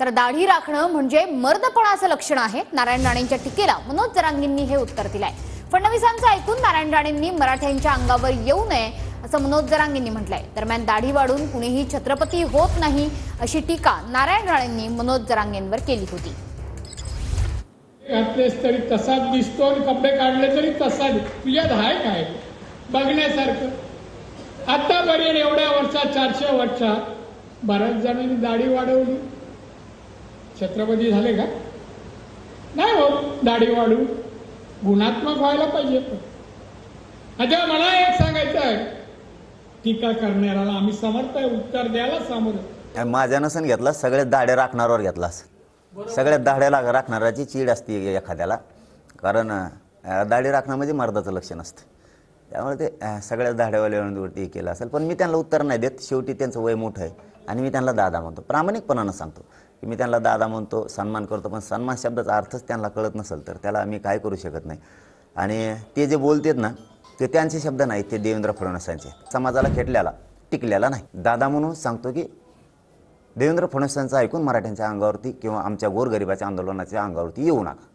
तर दाढी राखणं म्हणजे मर्दपणाचं लक्षण आहे, नारायण राणेंच्या टीकेला मनोज जरांगेंनी हे उत्तर दिलंय। फडणवीसांचं ऐकून नारायण राणेंनी मराठ्यांच्या अंगावर येऊ नये असं मनोज जरांगेंनी म्हटलंय। दरम्यान दाढी वाढून कुणीही छत्रपती होत नाही अशी टीका नारायण राणेंनी मनोज जरांगेंवर केली होती। घातलेस तरी तसाच दिसतो आणि कपडे काढले तरी तसाच, तुझ्यात आहे काय बघण्यासारखं? आतापर्यंत एवढ्या वर्षात 400 वर्षात बऱ्याच जणांनी दाढी वाढवली, छत्रपती झाले का? नाही होत दाढी वाढून, गुणात्मक व्हायला पाहिजे। आता मला एक सांगायचं आहे, टीका करणाऱ्याला आम्ही समर्थ आहे, उत्तर द्यायला समर्थ। माझ्या नसन घेतला, सगळ्यात दाढे राखणाऱ्यावर घेतला। सगळ्यात दाढ्याला राखणाऱ्याची चीड असते एखाद्याला, कारण दाढी राखणं म्हणजे मर्दाचं लक्षण असतं। त्यामुळे ते सगळ्यात दाढ्यावाल्यावरती केलं असेल, पण मी त्यांना उत्तर नाही देत। शेवटी त्यांचं वय मोठं आहे आणि मी त्यांना दादा म्हणतो, प्रामाणिकपणानं सांगतो की मी त्यांना दादा म्हणतो, सन्मान करतो। पण सन्मान शब्दाचा अर्थच त्यांना कळत नसेल तर त्याला मी काय करू शकत नाही। आणि ते जे बोलतात ना, ते त्यांचे शब्द नाहीत, ते देवेंद्र फडणवीसांचे। समाजाला खेटल्याला टिकलेला नाही दादा म्हणून सांगतो की देवेंद्र फडणवीसांचं ऐकून मराठ्यांच्या अंगावरती किंवा आमच्या गोरगरिबाच्या आंदोलनाच्या अंगावरती येऊ नका।